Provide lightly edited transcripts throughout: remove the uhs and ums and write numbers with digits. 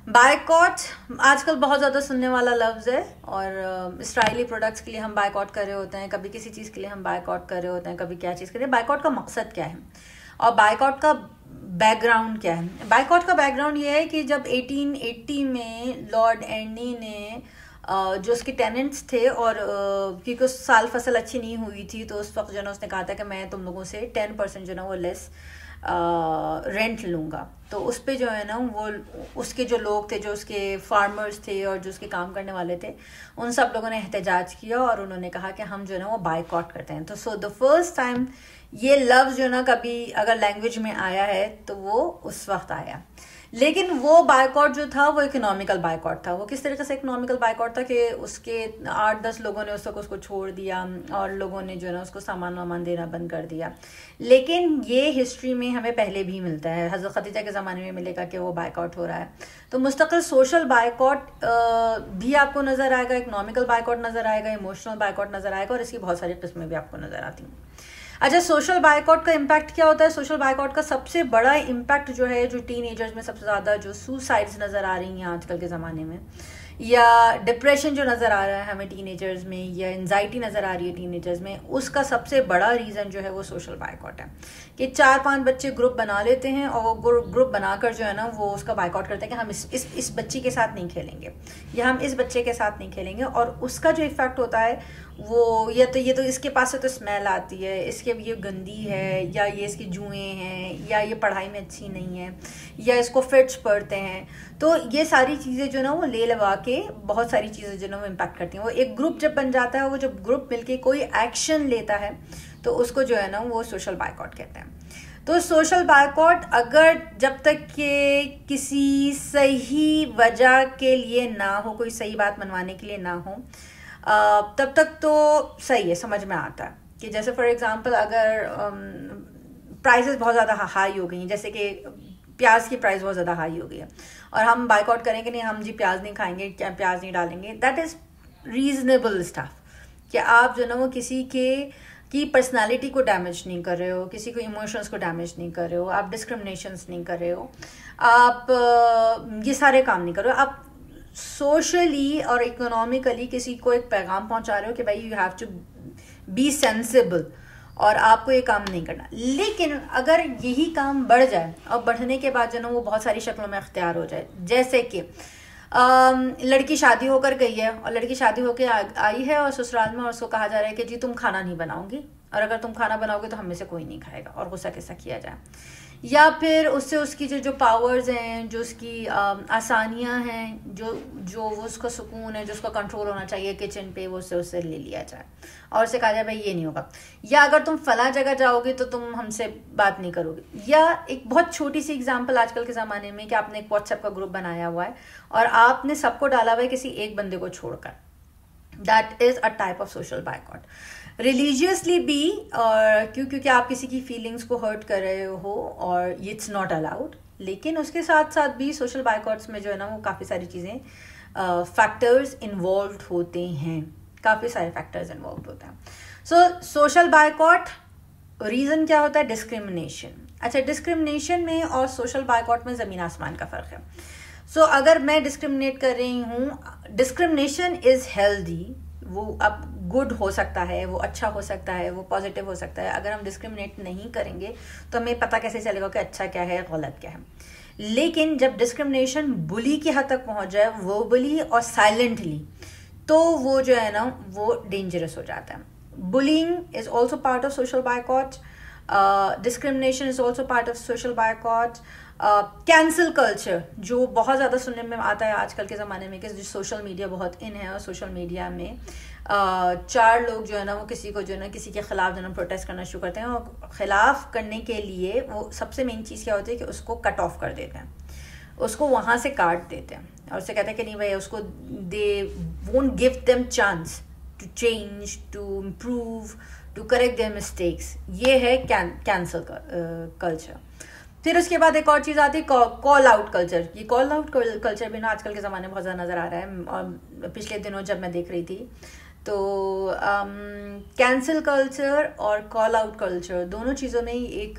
Boycott आजकल बहुत ज़्यादा सुनने वाला लफ्ज़ है। और इसराइली प्रोडक्ट्स के लिए हम बायकॉट कर रहे होते हैं, कभी किसी चीज़ के लिए हम बायकॉट कर रहे होते हैं, कभी क्या चीज़ कर रहे हैं। बायकॉट का मकसद क्या है और बायकॉट का बैकग्राउंड क्या है? बायकॉट का बैकग्राउंड ये है कि जब 1880 में लॉर्ड एर्नी ने जो उसके टेनेंट्स थे और क्योंकि उस साल फसल अच्छी नहीं हुई थी, तो उस वक्त जो है उसने कहा था कि मैं तुम लोगों से 10% जो ना वो लेस रेंट लूँगा। तो उस पे जो है ना वो उसके जो लोग थे, जो उसके फार्मर्स थे और जो उसके काम करने वाले थे, उन सब लोगों ने एहतजाज किया और उन्होंने कहा कि हम जो है ना वो बायकॉट करते हैं। तो सो द फर्स्ट टाइम ये लफ्ज़ जो ना कभी अगर लैंग्वेज में आया है तो वो उस वक्त आया। लेकिन वो बायकॉट जो था वो इकोनॉमिकल बायकॉट था। वो किस तरीके से इकोनॉमिकल बायकॉट था कि उसके 8-10 लोगों ने उसको छोड़ दिया और लोगों ने जो है ना उसको सामान वामान देना बंद कर दिया। लेकिन ये हिस्ट्री में हमें पहले भी मिलता है, हज़रत खदीजा के ज़माने में मिलेगा कि वो बायकॉट हो रहा है। तो मुस्तकिल सोशल बायकॉट भी आपको नज़र आएगा, इकोनॉमिकल बायकॉट नज़र आएगा, इमोशनल बायकॉट नज़र आएगा और इसकी बहुत सारी किस्में भी आपको नज़र आती हैं। अच्छा, सोशल बायकॉट का इम्पैक्ट क्या होता है? सोशल बायकॉट का सबसे बड़ा इम्पैक्ट जो है, जो टीनेजर्स में सबसे ज़्यादा जो सुसाइड्स नज़र आ रही हैं आजकल के ज़माने में, या डिप्रेशन जो नज़र आ रहा है हमें टीनेजर्स में, या एंजाइटी नज़र आ रही है टीनेजर्स में, उसका सबसे बड़ा रीज़न जो है वो सोशल बायकॉट है। कि 4-5 बच्चे ग्रुप बना लेते हैं और वो ग्रुप बनाकर जो है ना वो उसका बायकॉट करते हैं कि हम इस बच्ची के साथ नहीं खेलेंगे या हम इस बच्चे के साथ नहीं खेलेंगे। और उसका जो इफ़ेक्ट होता है वो ये तो इसके पास से तो स्मेल आती है, इसके ये गंदी है, या ये इसकी जुएँ हैं, या ये पढ़ाई में अच्छी नहीं है, या इसको फिट्स पड़ते हैं। तो ये सारी चीज़ें जो ना वो ले लगा के बहुत सारी चीज़ें जो ना वो इम्पैक्ट करती हैं। वो एक ग्रुप जब बन जाता है, वो जब ग्रुप मिलके कोई एक्शन लेता है तो उसको जो है ना वो सोशल बायकॉट कहते हैं। तो सोशल बायकॉट अगर जब तक के किसी सही वजह के लिए ना हो, कोई सही बात मनवाने के लिए ना हो, तब तक तो सही है, समझ में आता है। कि जैसे फॉर एग्जांपल अगर प्राइसेस बहुत ज़्यादा हाई हो गई हैं, जैसे कि प्याज की प्राइस बहुत ज़्यादा हाई हो गई है और हम बायकॉट करें कि नहीं हम जी प्याज नहीं खाएंगे, क्या प्याज नहीं डालेंगे, दैट इज़ रीजनेबल स्टफ। कि आप जो ना वो किसी की पर्सनालिटी को डैमेज नहीं कर रहे हो, किसी को इमोशंस को डैमेज नहीं कर रहे हो, आप डिस्क्रिमिनेशंस नहीं कर रहे हो, आप ये सारे काम नहीं कर रहे हो, आप सोशली और इकोनॉमिकली किसी को एक पैगाम पहुंचा रहे हो कि भाई you have to be sensible और आपको ये काम नहीं करना। लेकिन अगर यही काम बढ़ जाए और बढ़ने के बाद जो ना वो बहुत सारी शक्लों में अख्तियार हो जाए, जैसे कि लड़की शादी होकर गई है और लड़की शादी होकर आई है और ससुराल में और उसको कहा जा रहा है कि जी तुम खाना नहीं बनाओगी और अगर तुम खाना बनाओगे तो हम में से कोई नहीं खाएगा, और गुस्सा किस्सा किया जाए। या फिर उससे उसकी जो पावर्स हैं, जो उसकी आसानियां हैं, जो वो उसका सुकून है, जो उसका कंट्रोल होना चाहिए किचन पे, वो उससे ले लिया जाए और उससे कहा जाए भाई ये नहीं होगा, या अगर तुम फला जगह जाओगे तो तुम हमसे बात नहीं करोगे। या एक बहुत छोटी सी एग्जांपल आजकल के ज़माने में कि आपने एक व्हाट्सएप का ग्रुप बनाया हुआ है और आपने सबको डाला हुआ है किसी एक बंदे को छोड़कर, that is a type of social boycott. Religiously भी क्योंकि आप किसी की फीलिंग्स को हर्ट कर रहे हो और इट्स नॉट अलाउड। लेकिन उसके साथ साथ भी सोशल बायकॉट्स में जो है ना वो काफ़ी सारी चीज़ें फैक्टर्स इन्वॉल्व होते हैं, काफ़ी सारे फैक्टर्स इन्वॉल्व होते हैं। सो सोशल बायकॉट रीज़न क्या होता है? डिस्क्रिमिनेशन। अच्छा, डिस्क्रिमिनेशन में और सोशल बायकॉट में ज़मीन आसमान का फ़र्क है। सो अगर मैं डिस्क्रिमिनेट कर रही हूँ, डिस्क्रिमिनेशन इज़ हेल्दी, वो अब गुड हो सकता है, वो अच्छा हो सकता है, वो पॉजिटिव हो सकता है। अगर हम डिस्क्रिमिनेट नहीं करेंगे तो हमें पता कैसे चलेगा कि अच्छा क्या है, गलत क्या है। लेकिन जब डिस्क्रिमिनेशन बुली की हद तक पहुंच जाए, वर्बली और साइलेंटली, तो वो जो है ना वो डेंजरस हो जाता है। Bullying is also part of social boycott, discrimination is also part of social boycott. Cancel culture जो बहुत ज़्यादा सुनने में आता है आजकल के ज़माने में कि सोशल मीडिया बहुत इन है और सोशल मीडिया में 4 लोग जो है ना वो किसी को जो है ना किसी के ख़िलाफ़ जो है ना प्रोटेस्ट करना शुरू करते हैं और ख़िलाफ़ करने के लिए वो सबसे मेन चीज़ क्या होती है कि उसको कट ऑफ कर देते हैं, उसको वहाँ से काट देते हैं और उससे कहते हैं कि नहीं भाई उसको they won't give them chance to change, to improve, to correct their mistakes. ये है कैंसल कल्चर। फिर उसके बाद एक और चीज़ आती है कॉल आउट कल्चर। ये कॉल आउट कल्चर भी ना आजकल के ज़माने में बहुत ज़्यादा नज़र आ रहा है। और पिछले दिनों जब मैं देख रही थी तो कैंसिल कल्चर और कॉल आउट कल्चर दोनों चीज़ों में ही एक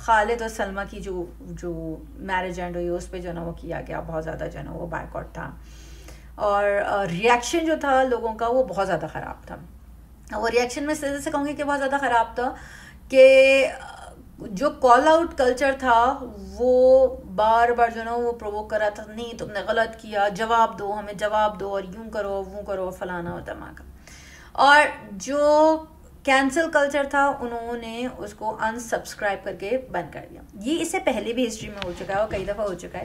खालिद और सलमा की जो मैरिज एंड हुई उस पर जो है ना वो किया गया, बहुत ज़्यादा जो है ना वो बायकॉट था, और रिएक्शन जो था लोगों का वो बहुत ज़्यादा ख़राब था। वो रिएक्शन में से कहूँगी कि बहुत ज़्यादा ख़राब था कि जो कॉल आउट कल्चर था वो बार बार जो ना वो प्रोवोक कर रहा था, नहीं तुमने गलत किया, जवाब दो, हमें जवाब दो, और यूं करो वो करो, फलाना और धमाका। और जो कैंसिल कल्चर था उन्होंने उसको अनसब्सक्राइब करके बंद कर दिया। ये इससे पहले भी हिस्ट्री में हो चुका है और कई दफ़ा हो चुका है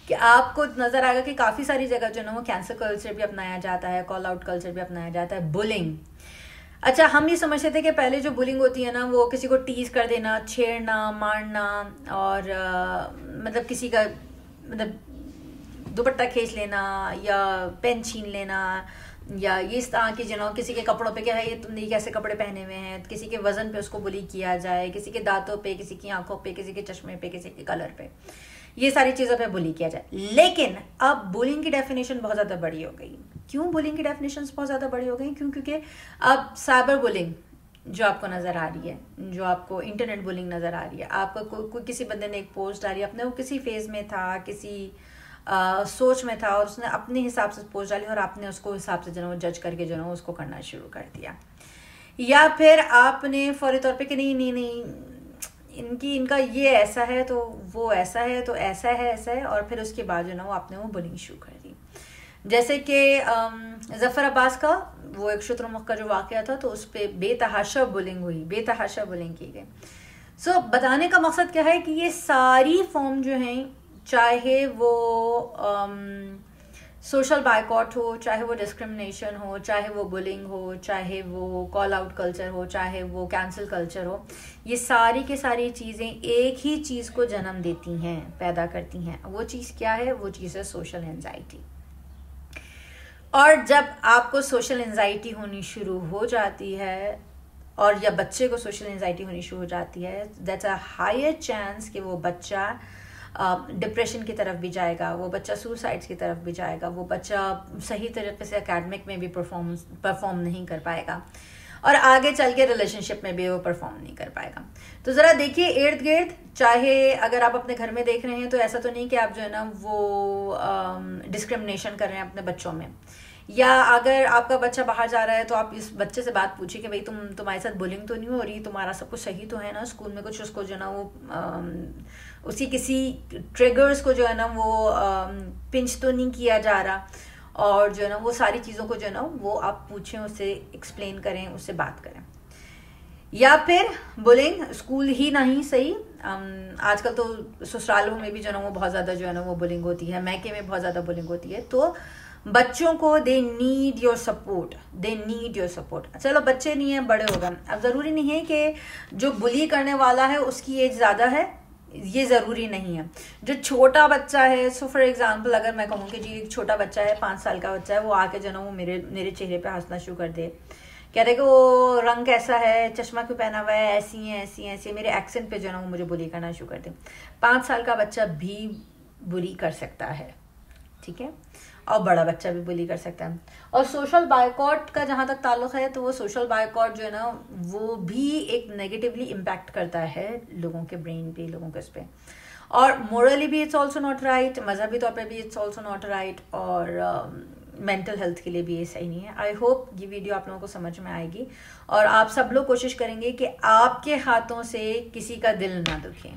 कि आपको नज़र आएगा कि काफ़ी सारी जगह जो ना वो कैंसिल कल्चर भी अपनाया जाता है, कॉल आउट कल्चर भी अपनाया जाता है। बुलिंग, अच्छा हम ये समझते थे कि पहले जो बुलिंग होती है ना वो किसी को टीज कर देना, छेड़ना, मारना, और मतलब किसी का मतलब दुपट्टा खींच लेना या पेन छीन लेना, या ये इस तरह की जो किसी के कपड़ों पे क्या है, ये तुमने कैसे कपड़े पहने हुए हैं, किसी के वजन पे उसको बुली किया जाए, किसी के दांतों पे, किसी की आंखों पे, किसी के चश्मे पे, किसी के कलर पे, ये सारी चीज़ों पे बुली किया जाए। लेकिन अब बुलिंग की डेफिनेशन बहुत ज़्यादा बड़ी हो गई। क्यों बुलिंग की डेफिनेशन बहुत ज़्यादा बड़ी हो गई? क्योंकि अब साइबर बुलिंग जो आपको नज़र आ रही है, जो आपको इंटरनेट बुलिंग नज़र आ रही है, आपको कोई किसी बंदे ने एक पोस्ट डाली, अपने वो किसी फेज में था, किसी सोच में था, और उसने अपने हिसाब से पोस्ट डाली और आपने उसको हिसाब से जो है वो जज करके जो है उसको करना शुरू कर दिया। या फिर आपने फौरी तौर पे कि नहीं इनका ये ऐसा है तो वो ऐसा है तो ऐसा है, और फिर उसके बाद जो है वो आपने वो बुलिंग शुरू कर दी। जैसे कि ज़फ़र अब्बास का वो एक शुतुरमुर्ग का जो वाक़या था, तो उस पर बेतहाशा बुलिंग हुई, बेतहाशा बुलिंग की गई। सो बताने का मकसद क्या है कि ये सारी फॉर्म जो हैं, चाहे वो सोशल बायकॉट हो, चाहे वो डिस्क्रिमिनेशन हो, चाहे वो बुलिंग हो, चाहे वो कॉल आउट कल्चर हो, चाहे वो कैंसिल कल्चर हो, ये सारी की सारी चीज़ें एक ही चीज़ को जन्म देती हैं, पैदा करती हैं। वो चीज़ क्या है? वो चीज़ है सोशल एंजाइटी। और जब आपको सोशल एंजाइटी होनी शुरू हो जाती है, और या बच्चे को सोशल एंजाइटी होनी शुरू हो जाती है, दैट्स अ हायर चांस कि वो बच्चा डिप्रेशन की तरफ भी जाएगा, वो बच्चा सुसाइड्स की तरफ भी जाएगा, वो बच्चा सही तरीके से एकेडमिक में भी परफॉर्म नहीं कर पाएगा, और आगे चल के रिलेशनशिप में भी वो परफॉर्म नहीं कर पाएगा। तो ज़रा देखिए इर्द गिर्द, चाहे अगर आप अपने घर में देख रहे हैं तो ऐसा तो नहीं कि आप जो है ना वो डिस्क्रिमिनेशन कर रहे हैं अपने बच्चों में, या अगर आपका बच्चा बाहर जा रहा है तो आप इस बच्चे से बात पूछिए कि भाई तुम्हारे साथ बुलिंग तो नहीं हो रही, तुम्हारा सब कुछ सही तो है ना, स्कूल में कुछ उसको जो है ना वो उसकी किसी ट्रिगर्स को जो है ना वो पिंच तो नहीं किया जा रहा, और जो है ना वो सारी चीज़ों को जो है ना वो आप पूछें, उससे एक्सप्लेन करें, उससे बात करें। या फिर बुलिंग स्कूल ही नहीं सही, आजकल तो ससुरालों में भी जो है ना वो बहुत ज़्यादा जो है ना वो बुलिंग होती है, मैके में बहुत ज़्यादा बुलिंग होती है। तो बच्चों को they need your support, they need your support. चलो बच्चे नहीं है, बड़े हो गए, अब ज़रूरी नहीं है कि जो बुली करने वाला है उसकी एज ज़्यादा है, ये ज़रूरी नहीं है। जो छोटा बच्चा है, सो फॉर एग्जांपल अगर मैं कहूँ कि जी एक छोटा बच्चा है, 5 साल का बच्चा है, वो आके जो ना वो मेरे चेहरे पे हंसना शुरू कर दे, कह रहे कि वो रंग कैसा है, चश्मा क्यों पहना हुआ है, ऐसी है ऐसी है ऐसी, मेरे एक्सेंट पे जो ना वो मुझे बुली करना शुरू कर दे। 5 साल का बच्चा भी बुली कर सकता है, ठीक है, और बड़ा बच्चा भी बुली कर सकता है। और सोशल बायकॉट का जहाँ तक ताल्लुक है, तो वो सोशल बायकॉट जो है ना वो भी एक नेगेटिवली इम्पैक्ट करता है लोगों के ब्रेन पे, लोगों के उस पर, और मोरली भी इट्स ऑल्सो नॉट राइट, मजहबी तौर पे भी इट्स ऑल्सो नॉट राइट, और मेंटल हेल्थ के लिए भी ये सही नहीं है। आई होप ये वीडियो आप लोगों को समझ में आएगी, और आप सब लोग कोशिश करेंगे कि आपके हाथों से किसी का दिल ना दुखे।